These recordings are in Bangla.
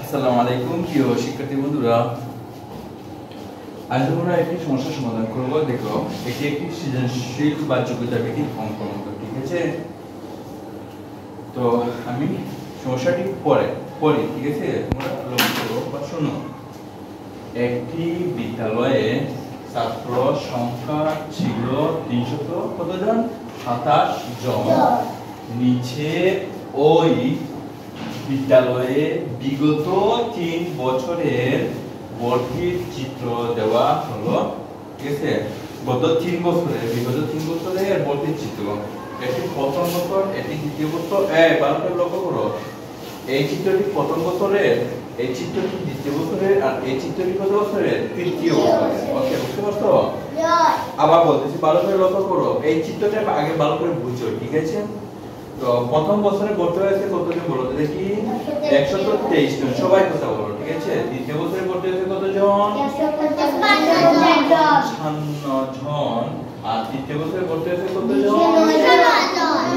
আসসালামু আলাইকুম প্রিয় শিক্ষার্থী বন্ধুরা, আজ আমরা একটি সমস্যার সমাধান করব। দেখো, এটি একটি সৃজনশীল বা যোগ্যতা ভিত্তিক অঙ্ক। ঠিক আছে, তো আমি সমস্যাটি পড়ি। ঠিক আছে, তোমরা লক্ষ্য করো বা শোনো। একটি বিদ্যালয়ে ছাত্র সংখ্যা ছিল 300 কতজন? 27 জন। নিচে ওই বিদ্যালয়ে বিগত 3 বছরের ভর্তির চিত্র দেওয়া হলো। ঠিক আছে, বিগত 3 বছরের ভর্তির চিত্র। এটি প্রথম বছর, এটি দ্বিতীয় বছর। ভালো করে লক্ষ্য করো, এই চিত্রটি প্রথম বছরের, এই চিত্রটি দ্বিতীয় বছরের, আর এই চিত্রটি কত বছরের? তৃতীয় বছরের। ওকে, বুঝতে পারছো? আবার বলতেছি, ভালো করে লক্ষ্য করো, এই চিত্রটা আগে ভালো করে বুঝো। ঠিক আছে, তো প্রথম বছরে ভর্তি হয়েছে কতজন বলো তো দেখি? 123 জন। সবাই কথা বলো। ঠিক আছে, দ্বিতীয় বছরে ভর্তি হয়েছে কতজন? 56 জন। আর তৃতীয় বছরে ভর্তি হয়েছে কতজন?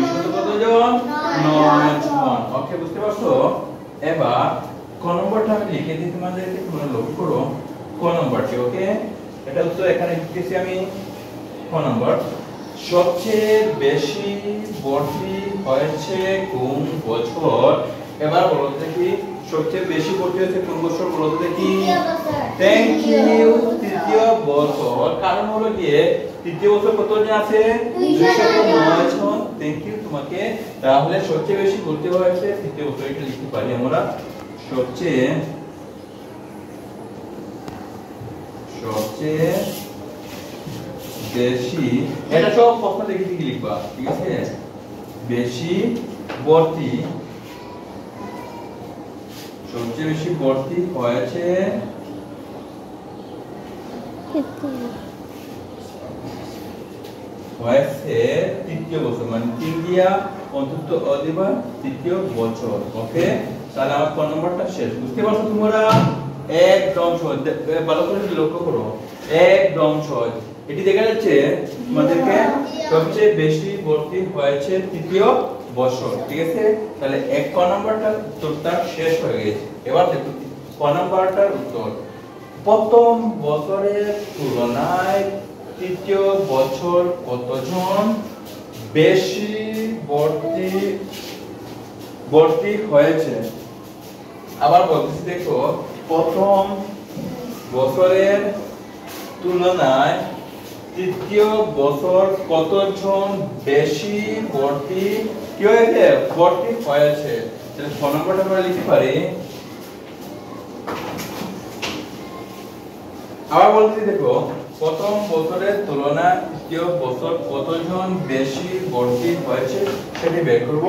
200 কতজন? 9 জন। ওকে, বুঝতে পারছো? এবার ক নম্বরটা আমি লিখে দিই তোমাদেরকে, তোমরা লক্ষ্য করো ক নম্বরটি। ওকে, এটা উত্তর এখানে লিখতেছি আমি। ক নম্বর, সবচেয়ে বেশি ভর্তি হয়েছে কোন বছর? এবার বলো দেখি, সবচেয়ে বেশি ভর্তি হয়েছে কোন বছর বলো দেখি? থ্যাংক ইউ, তৃতীয় বছর। কারণ হলো গিয়ে তৃতীয় বছর কতজন আছে? 209 জন। থ্যাংক ইউ তোমাকে। তাহলে সবচেয়ে বেশি ভর্তি হয়েছে তৃতীয় বছর, এটা লিখতে পারি আমরা। সবচেয়ে বেশি, এটা সব প্রশ্ন দেখে দেখে লিখবা। ঠিক আছে, বেশি ভর্তি, সবচেয়ে বেশি ভর্তি হয়েছে তৃতীয় বছর, মানে 3 দিয়া অন্তত অদিবা তৃতীয় বছর। ওকে, তাহলে আমার কোন নম্বরটা শেষ। বুঝতে পারছো তোমরা? একদম সহজ, ভালো করে লক্ষ্য করো, একদম সহজ। এটি দেখা যাচ্ছে তোমাদেরকে সবচেয়ে বেশি ভর্তি হয়েছে তৃতীয় বছর। ঠিক আছে, তাহলে এক ক নম্বরটা উত্তরটা শেষ হয়ে গেছে। এবার দেখো ক নম্বরটার উত্তর। প্রথম বছরের তুলনায় তৃতীয় বছর কতজন বেশি ভর্তি হয়েছে? আবার বলতেছি, দেখো, প্রথম বছরের তুলনায় তৃতীয় বছর কতজন বেশি ভর্তি হয়েছে? তাহলে ক নম্বরটা আমরা লিখতে পারি। আবার বলতেছি, দেখো, প্রথম বছরের তুলনায় তৃতীয় বছর কতজন বেশি ভর্তি হয়েছে সেটি বের করব।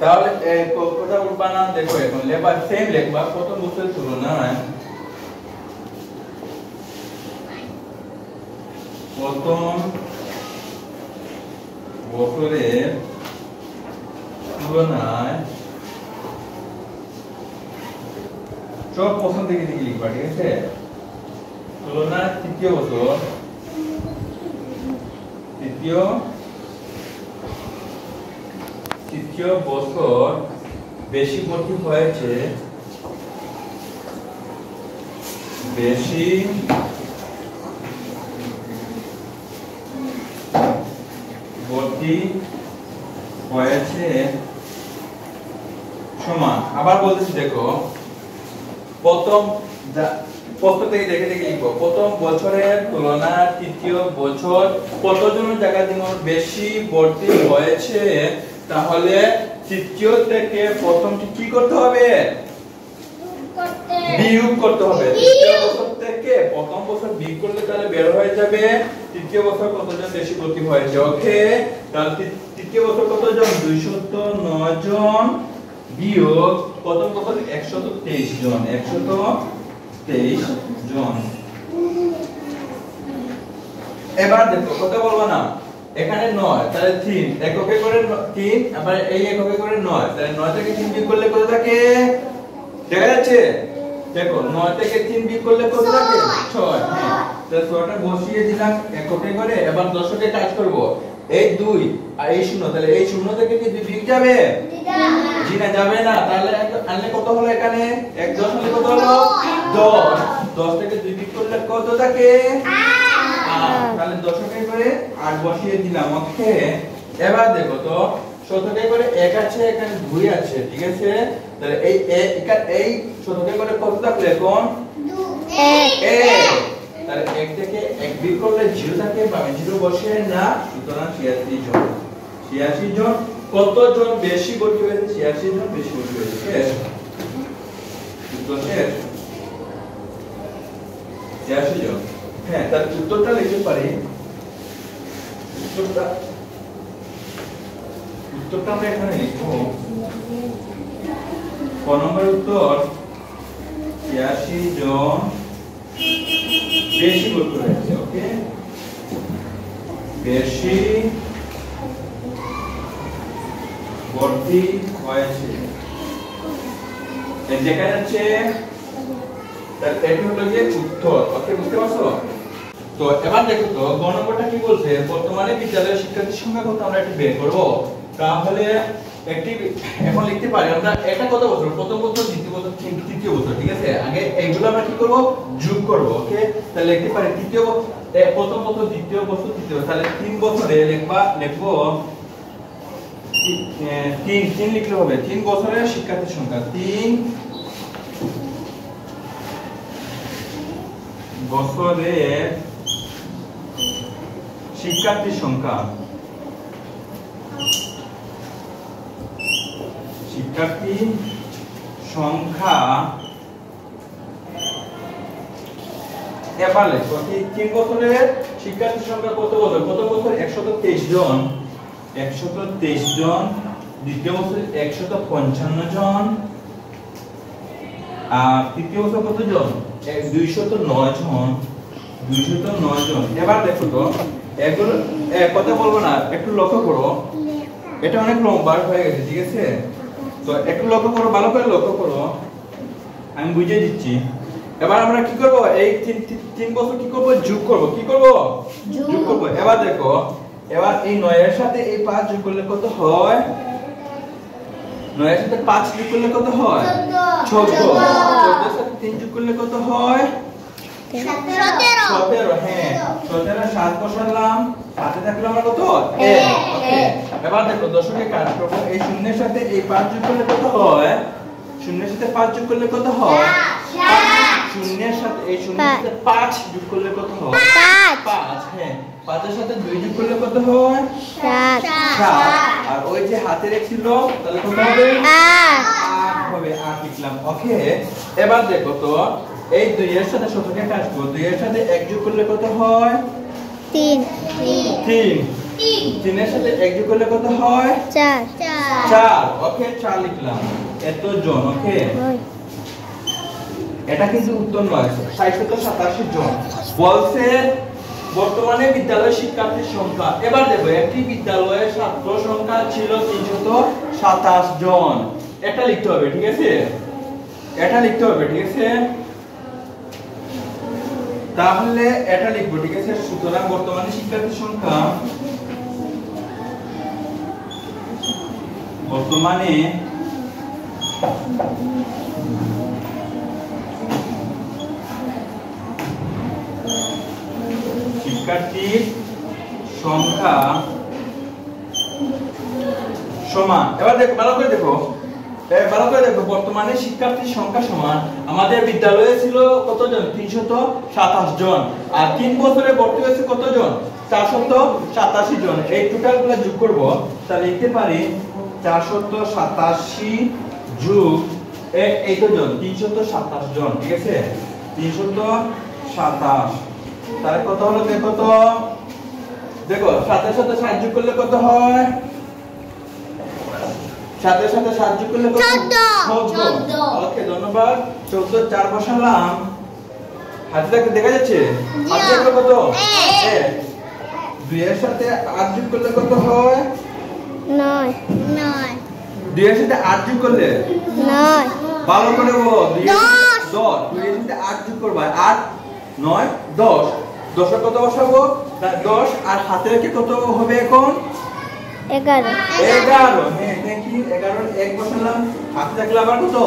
তাহলে কথা বলবা না, দেখো এখন লেবা সেম লিখবা। প্রথম বছরের তুলনায় প্রথম বছরের তুলনায় সব প্রথম থেকে লিখবা। ঠিক আছে, তুলনায় তৃতীয় বছর বেশি ভর্তি হয়েছে, বেশি ভর্তি হয়েছে সমান। আবার বলতেছি, দেখো, প্রথম থেকে দেখে দেখে লিখবো। প্রথম বছরের তুলনায় তৃতীয় বছর কতজনের জায়গা দিব? বেশি ভর্তি হয়েছে। তাহলে তৃতীয় থেকে প্রথমটি কি করতে হবে? বিয়োগ করতে হবে। তৃতীয় বছর থেকে প্রথম বছর বিয়োগ করলে তাহলে বের হয়ে যাবে তৃতীয় বছর কতজন বেশি ভর্তি হয়েছে। ওকে, তাহলে তৃতীয় বছর কতজন? 209 জন বিয়োগ প্রথম বছর 123 জন। 123 জন। এবার দেখো, কথা বলবো না, এখানে 9, তাহলে 3 এককে করে 3, আবার এই এককে করে 9, তাহলে 9 থেকে 3 বিয়োগ করলে কত থাকে? দেখা যাচ্ছে? দেখো, 9 থেকে 3 বিয়োগ করলে কত থাকে? 6। হ্যাঁ, তাহলে 6টা বসিয়ে দিলাম এককে করে। এবার দশকে কাজ করব। এই 2 আর এই 0, তাহলে এই 0 থেকে কি 2 বিয়োগ যাবে? জি না যাবে না, তাহলে আনলে কত হলো এখানে 1 10 হলে কত হলো 10 10 থেকে 2 বিয়োগ করলে কত থাকে 8 তাহলে দশকে করে 8 বসিয়ে দিলাম ওকে। এবার দেখো তো শতকে করে 1 আছে এখানে 2 আছে ঠিক আছে, তাহলে এই শতকে করে কত থাকলো এখন 1 তাহলে 1 থেকে 1 বিয়োগ করলে 0 থাকে, মানে 0 বসে না, সুতরাং 86 জন। 86 জন কত জন বেশি ভর্তি হয়েছে? 86 জন বেশি ভর্তি হয়েছে। শেষ উত্তর শেষ 86 জন। হ্যাঁ তার উত্তরটা লিখতে পারি, উত্তরটা আমরা এখানে লিখবো ক নম্বর উত্তর 86 জন বেশি ভর্তি হয়েছে ওকে, বেশি ভর্তি হয়েছে। দেখা যাচ্ছে তার এটা হলো যে উত্তর ওকে, বুঝতে পারছো? তো এবার দেখো তো গ নম্বরটা কি বলছে, বর্তমানে বিদ্যালয়ের শিক্ষার্থীর সংখ্যা কত আমরা একটু বের করব। তাহলে একটি এখন লিখতে পারি আমরা এটা কত বছর, প্রথম বছর, দ্বিতীয় বছর, তৃতীয় বছর ঠিক আছে। আগে এইগুলো আমরা কি করব যোগ করব ওকে। তাহলে লিখতে পারি তৃতীয় প্রথম বছর, দ্বিতীয় বছর, তৃতীয় বছর, তাহলে 3 বছরে লিখবো 3 লিখলে হবে 3 বছরের শিক্ষার্থীর সংখ্যা, 3 বছরের শিক্ষার্থীর সংখ্যা, শিক্ষার্থী সংখ্যা এবার লেখো 3 বছরের শিক্ষার্থীর সংখ্যা কত বছর, প্রথম বছর 123 জন, 123 জন, দ্বিতীয় বছর 155 জন, আর তৃতীয় বছর কত জন 209 জন, 209 জন। এবার দেখো তো এগুলো কথা বলবো না, একটু লক্ষ্য করো, এটা অনেক লম্বা হয়ে গেছে ঠিক আছে। তো একটু লক্ষ্য করো, ভালো করে লক্ষ্য করো, আমি বুঝিয়ে দিচ্ছি। এবার আমরা কি করব, এই 3 বছর কি করব যোগ করব, কি করব যোগ করব। এবার দেখো, এবার এই 9 এর সাথে এই 5 যোগ করলে কত হয়, 9 এর সাথে 5 যোগ করলে কত হয় 14, 14 এর সাথে 3 যোগ করলে কত হয় 17। হ্যাঁ 17 7 বসালাম, হাতে থাকলো আমরা কত 1 ওকে। এবার দেখো দশকে কাট করব, এই শূন্যের সাথে এই 5 যোগ করলে কত হয়, শূন্যের সাথে 5 যোগ করলে কত হয় 7, শূন্যের সাথে এই শূন্যের সাথে 5 যোগ করলে কত হয় 5। হ্যাঁ 5 এর সাথে 2 যোগ করলে কত হয় 7, আর ওই যে হাতে রেখেছিল তাহলে কত হবে 8 হবে, 8 লিখলাম ওকে। এবার দেখো তো এই 2 এর সাথে শতকে কাট করব, 2 এর সাথে 1 যোগ করলে কত হয় 3, 3 এর সাথে 1 যোগ করলে কত হয় 4 ওকে, 4 লিখলাম। এত জন ওকে, এটা কিন্তু উত্তর নয়, 687 জন বলছে বর্তমানে বিদ্যালয়ের শিক্ষার্থীর সংখ্যা। এবার দেখো একটি বিদ্যালয়ের ছাত্র সংখ্যা ছিল 327 জন, এটা লিখতে হবে ঠিক আছে, এটা লিখতে হবে ঠিক আছে, তাহলে এটা লিখবো ঠিক আছে। সুতরাং বর্তমানে শিক্ষার্থীর সংখ্যা, বর্তমানে শিক্ষার্থীর সংখ্যা সমান। এবার দেখো ভালো করে দেখো, বর্তমানে শিক্ষার্থীর সংখ্যা সমান, আমাদের বিদ্যালয়ে ছিল কতজন 327 জন, আর 3 বছরে ভর্তি হয়েছে কতজন 487 জন। এই টোটালগুলো যোগ করব, তাহলে লিখতে পারি 487 যোগ এই তো জন 327 জন ঠিক আছে, 327 তাহলে কত হলো দেখো তো, দেখো 7 এর সাথে 7 যোগ করলে কত হয়, 7 এর সাথে 7 যোগ করলে কত 14 ওকে ধন্যবাদ। 14 4 বসালাম, হাতে দেখতে দেখা যাচ্ছে, হাতে দেখলে কত 1, 2 এর সাথে 8 যোগ করলে কত হয় 9, 2 এর সাথে 8 যোগ করলে 9, ভালো করে বলো 2 এর সাথে 8 যোগ করবা 8 9 10, 10 এর কত বসাবো 10, আর হাতে রেখে কত হবে এখন 11 11 হ্যাঁ দেখি 11 এক বসালাম হাতে থাকলে আবার কত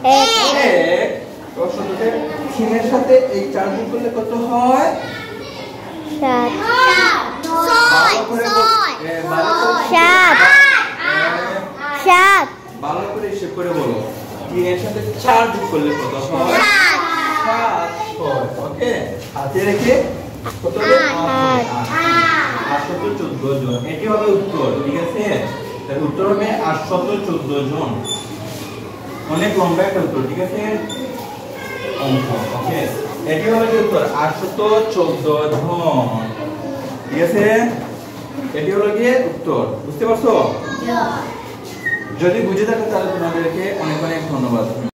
1 তো শুধুতে 3 এর সাথে এই 4 যোগ করলে কত হয় 7 ভালো করে হিসাব করে বলো 3 এর সাথে 4 যোগ করলে কত হয় 7 ওকে হাতে রেখে কত হবে 814 জন এটি হবে উত্তর ঠিক আছে তার উত্তর হবে 814 জন অনেক লম্বা একটা উত্তর ঠিক আছে অঙ্ক ওকে এটি হবে কি উত্তর 814 জন ঠিক আছে এটি হলো কি উত্তর বুঝতে পারছো যদি বুঝে থাকো তাহলে তোমাদেরকে অনেক অনেক ধন্যবাদ